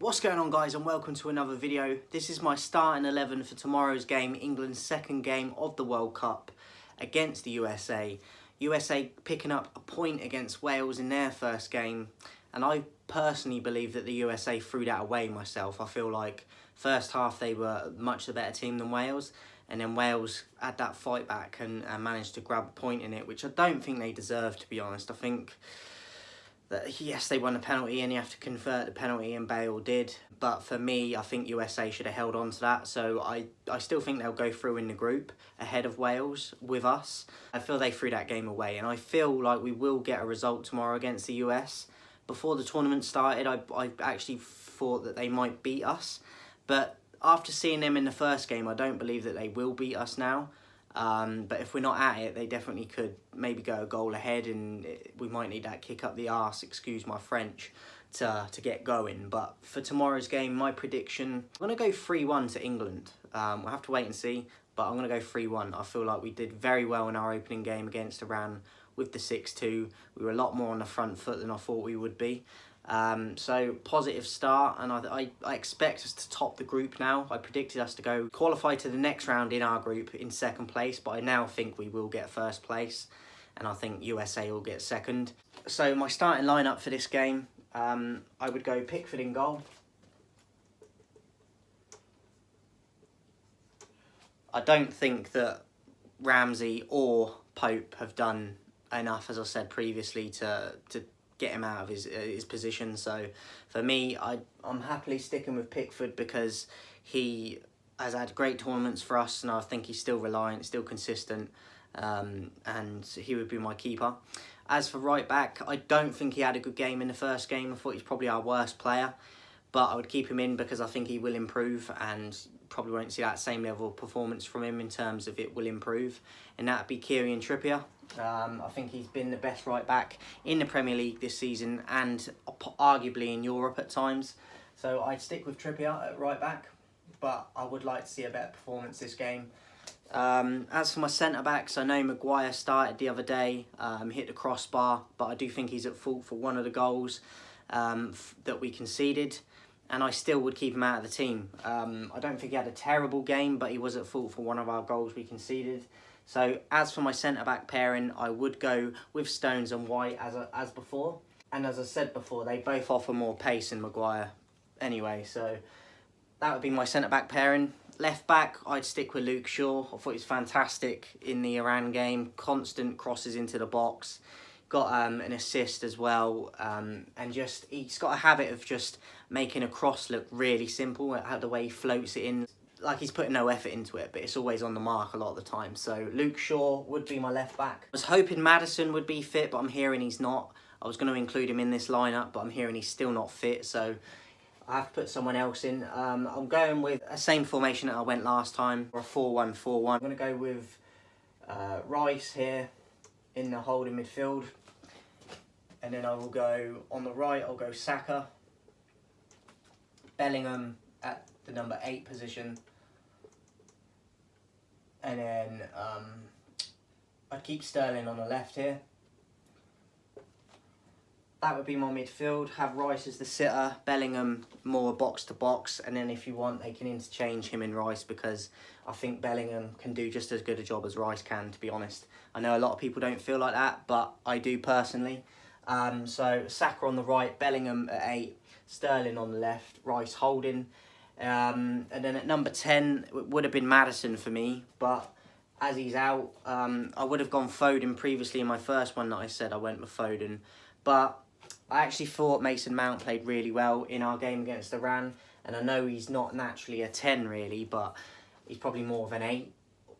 What's going on, guys, and welcome to another video. This is my starting 11 for tomorrow's game, England's second game of the World Cup against the USA. USA picking up a point against Wales in their first game, and I personally believe that the USA threw that away myself. I feel like first half they were much the better team than Wales, and then Wales had that fight back and managed to grab a point in it, which I don't think they deserved, to be honest. I think that yes, they won a penalty and you have to convert the penalty, and Bale did. But for me, I think USA should have held on to that. So I still think they'll go through in the group ahead of Wales with us. I feel they threw that game away, and I feel like we will get a result tomorrow against the US. Before the tournament started, I actually thought that they might beat us. But after seeing them in the first game, I don't believe that they will beat us now. But if we're not at it, they definitely could maybe go a goal ahead, and we might need that kick up the arse, excuse my French, to get going. But for tomorrow's game, my prediction, I'm going to go 3-1 to England. We'll have to wait and see, but I'm going to go 3-1. I feel like we did very well in our opening game against Iran with the 6-2. We were a lot more on the front foot than I thought we would be. So positive start, and I expect us to top the group now. I predicted us to go qualify to the next round in our group in second place, but I now think we will get first place, and I think USA will get second. So my starting lineup for this game, I would go Pickford in goal. I don't think that Ramsey or Pope have done enough, as I said previously, to get him out of his position. So for me, I'm happily sticking with Pickford because he has had great tournaments for us, and I think he's still reliant, still consistent, and he would be my keeper. As for right back, I don't think he had a good game in the first game. I thought he's probably our worst player, but I would keep him in because I think he will improve, and probably won't see that same level of performance from him in terms of it will improve, and that would be Kieran Trippier. I think he's been the best right back in the Premier League this season, and arguably in Europe at times. So I'd stick with Trippier at right back, but I would like to see a better performance this game. As for my centre-backs, I know Maguire started the other day, hit the crossbar, but I do think he's at fault for one of the goals that we conceded, and I still would keep him out of the team. I don't think he had a terrible game, but he was at fault for one of our goals we conceded. So as for my centre-back pairing, I would go with Stones and White as before. And as I said before, they both offer more pace than Maguire anyway, so that would be my centre-back pairing. Left back, I'd stick with Luke Shaw. I thought he was fantastic in the Iran game. Constant crosses into the box. Got an assist as well. And just he's got a habit of just making a cross look really simple. The way he floats it in. Like he's putting no effort into it, but it's always on the mark a lot of the time. So Luke Shaw would be my left back. I was hoping Maddison would be fit, but I'm hearing he's not. I was going to include him in this lineup, but I'm hearing he's still not fit, so I have to put someone else in. I'm going with the same formation that I went last time, or a 4-1-4-1. I'm going to go with Rice here in the holding midfield. And then I will go on the right, I'll go Saka. Bellingham at the number 8 position. And then I'd keep Sterling on the left here. That would be my midfield. Have Rice as the sitter, Bellingham more box to box, and then if you want, they can interchange him and Rice, because I think Bellingham can do just as good a job as Rice can, to be honest. I know a lot of people don't feel like that, but I do personally. So Saka on the right, Bellingham at 8, Sterling on the left, Rice holding. And then at number 10, it would have been Maddison for me, but as he's out, I would have gone Foden previously in my first one that I said I went with Foden, but I actually thought Mason Mount played really well in our game against Iran, and I know he's not naturally a 10 really, but he's probably more of an 8,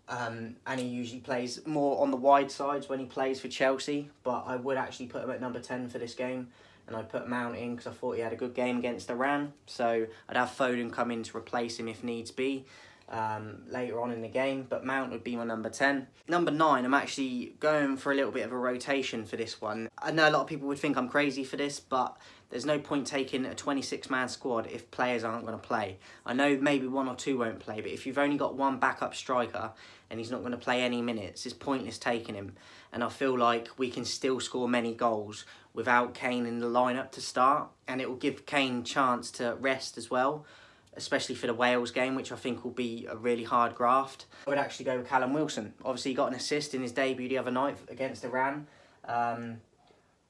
and he usually plays more on the wide sides when he plays for Chelsea, but I would actually put him at number 10 for this game. And I put Mount in because I thought he had a good game against Iran. So I'd have Foden come in to replace him if needs be later on in the game. But Mount would be my number 10. Number 9, I'm actually going for a little bit of a rotation for this one. I know a lot of people would think I'm crazy for this, but there's no point taking a 26-man squad if players aren't going to play. I know maybe 1 or 2 won't play, but if you've only got one backup striker and he's not going to play any minutes, it's pointless taking him. And I feel like we can still score many goals without Kane in the lineup to start, and it will give Kane a chance to rest as well, especially for the Wales game, which I think will be a really hard graft. I would actually go with Callum Wilson. Obviously, he got an assist in his debut the other night against Iran,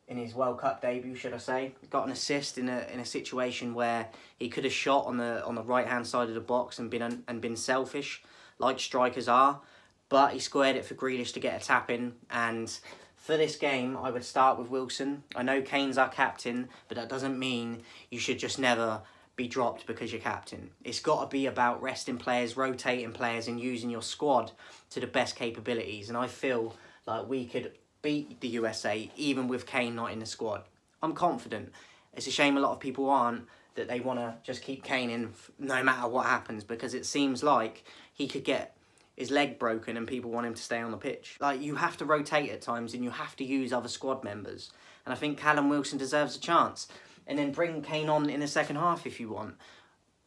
in his World Cup debut, should I say. Got an assist in a situation where he could have shot on the right-hand side of the box and been selfish, like strikers are, but he squared it for Grealish to get a tap in. And for this game, I would start with Wilson. I know Kane's our captain, but that doesn't mean you should just never be dropped because you're captain. It's got to be about resting players, rotating players, and using your squad to the best capabilities. And I feel like we could beat the USA even with Kane not in the squad. I'm confident. It's a shame a lot of people aren't, that they want to just keep Kane in no matter what happens, because it seems like he could get his leg broken and people want him to stay on the pitch. Like, you have to rotate at times and you have to use other squad members. And I think Callum Wilson deserves a chance. And then bring Kane on in the second half if you want.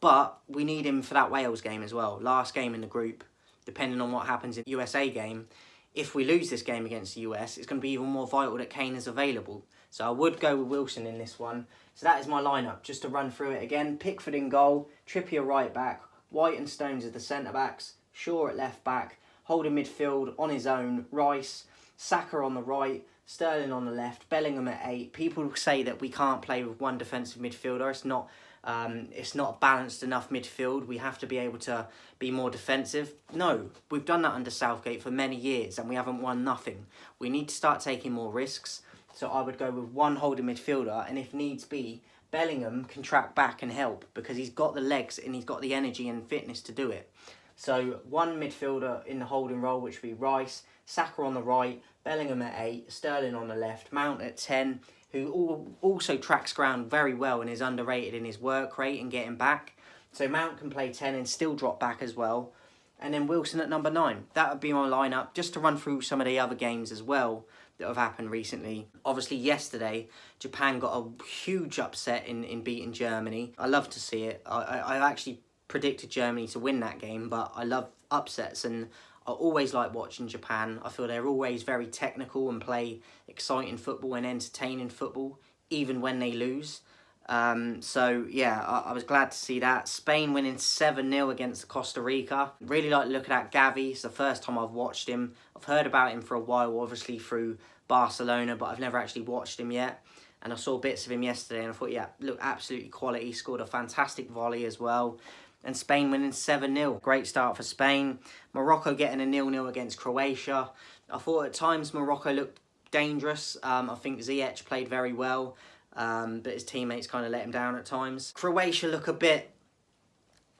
But we need him for that Wales game as well. Last game in the group, depending on what happens in the USA game. If we lose this game against the US, it's going to be even more vital that Kane is available. So I would go with Wilson in this one. So that is my lineup. Just to run through it again. Pickford in goal, Trippier right back, White and Stones as the centre-backs, Shaw at left back, holding midfield on his own, Rice, Saka on the right, Sterling on the left, Bellingham at 8. People say that we can't play with one defensive midfielder. It's not a balanced enough midfield. We have to be able to be more defensive. No, we've done that under Southgate for many years and we haven't won nothing. We need to start taking more risks. So I would go with one holding midfielder, and if needs be, Bellingham can track back and help because he's got the legs and he's got the energy and fitness to do it. So one midfielder in the holding role, which would be Rice, Saka on the right, Bellingham at 8, Sterling on the left, Mount at 10, who also tracks ground very well and is underrated in his work rate and getting back. So Mount can play 10 and still drop back as well. And then Wilson at number 9. That would be my lineup, just to run through some of the other games as well that have happened recently. Obviously yesterday, Japan got a huge upset in beating Germany. I love to see it. I actually predicted Germany to win that game, but I love upsets and I always like watching Japan. I feel they're always very technical and play exciting football and entertaining football, even when they lose. So yeah, I was glad to see that. Spain winning 7-0 against Costa Rica. Really like looking at Gavi. It's the first time I've watched him. I've heard about him for a while, obviously through Barcelona, but I've never actually watched him yet. And I saw bits of him yesterday and I thought, yeah, look, absolutely quality. Scored a fantastic volley as well. And Spain winning 7-0. Great start for Spain. Morocco getting a 0-0 against Croatia. I thought at times Morocco looked dangerous. I think Ziyech played very well, but his teammates kind of let him down at times. Croatia look a bit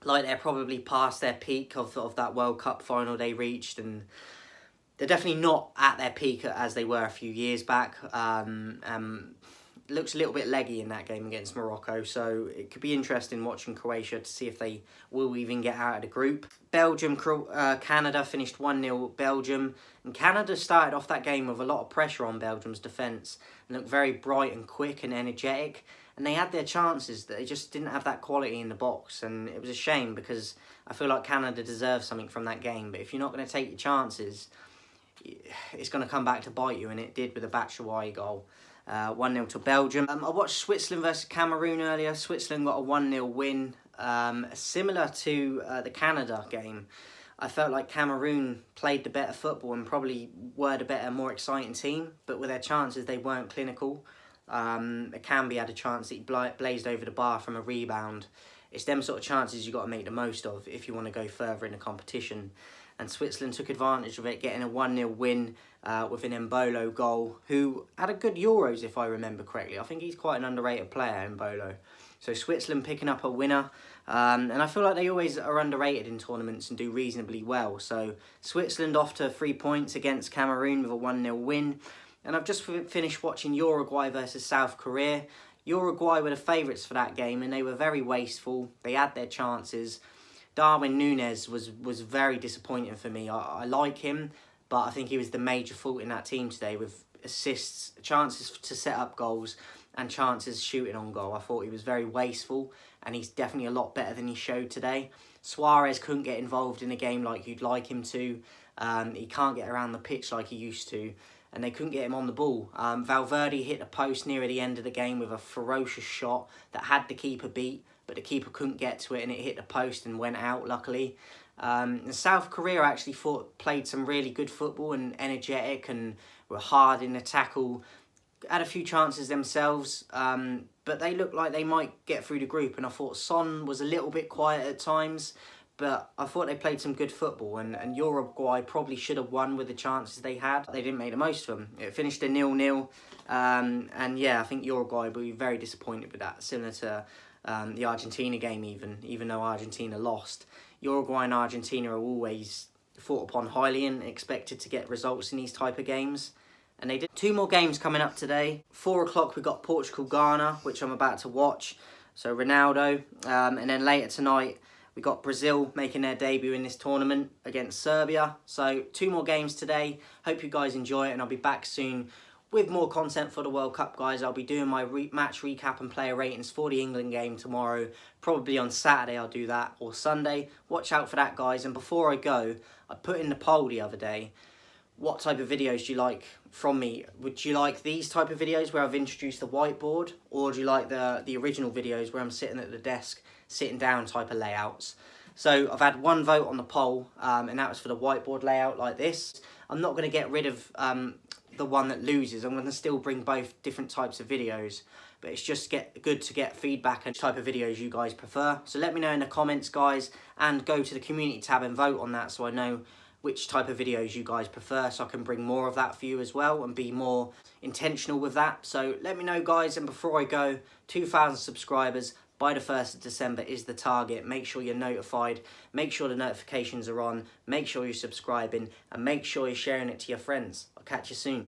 like they're probably past their peak of that World Cup final they reached, and they're definitely not at their peak as they were a few years back. Looks a little bit leggy in that game against Morocco, so it could be interesting watching Croatia to see if they will even get out of the group. Belgium, Canada finished 1-0 Belgium, and Canada started off that game with a lot of pressure on Belgium's defence and looked very bright and quick and energetic, and they had their chances, that they just didn't have that quality in the box, and it was a shame because I feel like Canada deserves something from that game, but if you're not going to take your chances, it's going to come back to bite you, and it did with the Batshuayi goal. 1-0 to Belgium. I watched Switzerland versus Cameroon earlier. Switzerland got a 1-0 win. Similar to the Canada game. I felt like Cameroon played the better football and probably were the better, more exciting team, but with their chances, they weren't clinical. Akambi had a chance that he blazed over the bar from a rebound. It's them sort of chances you've got to make the most of if you want to go further in the competition. And Switzerland took advantage of it, getting a 1-0 win with an Embolo goal, who had a good Euros, if I remember correctly. I think he's quite an underrated player, Embolo. So Switzerland picking up a winner. And I feel like they always are underrated in tournaments and do reasonably well. So Switzerland off to 3 points against Cameroon with a 1-0 win. And I've just finished watching Uruguay versus South Korea. Uruguay were the favourites for that game, and they were very wasteful. They had their chances. Darwin Núñez was very disappointing for me. I like him, but I think he was the major fault in that team today, with assists, chances to set up goals, and chances shooting on goal. I thought he was very wasteful, and he's definitely a lot better than he showed today. Suarez couldn't get involved in a game like you'd like him to. He can't get around the pitch like he used to, and they couldn't get him on the ball. Valverde hit the post near the end of the game with a ferocious shot that had the keeper beat, but the keeper couldn't get to it, and it hit the post and went out, luckily. South Korea actually played some really good football and energetic and were hard in the tackle. Had a few chances themselves, but they looked like they might get through the group, and I thought Son was a little bit quiet at times, but I thought they played some good football, and Uruguay probably should have won with the chances they had. They didn't make the most of them. It finished a 0-0, and yeah, I think Uruguay will be very disappointed with that, similar to the Argentina game even though Argentina lost. Uruguay and Argentina are always thought upon highly and expected to get results in these type of games. And they did. 2 more games coming up today. 4 o'clock we got Portugal-Ghana, which I'm about to watch. So Ronaldo. And then later tonight we got Brazil making their debut in this tournament against Serbia. So 2 more games today. Hope you guys enjoy it, and I'll be back soon with more content for the World Cup, guys. I'll be doing my match recap and player ratings for the England game tomorrow. Probably on Saturday I'll do that, or Sunday. Watch out for that, guys. And before I go, I put in the poll the other day. What type of videos do you like from me? Would you like these type of videos where I've introduced the whiteboard? Or do you like the original videos where I'm sitting at the desk, sitting down type of layouts? So I've had 1 vote on the poll, and that was for the whiteboard layout like this. I'm not going to get rid of the one that loses. I'm going to still bring both different types of videos. But it's just good to get feedback and type of videos you guys prefer. So let me know in the comments, guys, and go to the community tab and vote on that so I know which type of videos you guys prefer, so I can bring more of that for you as well and be more intentional with that. So let me know, guys, and before I go, 2,000 subscribers by the 1st of December is the target. Make sure you're notified, make sure the notifications are on, make sure you're subscribing, and make sure you're sharing it to your friends. I'll catch you soon.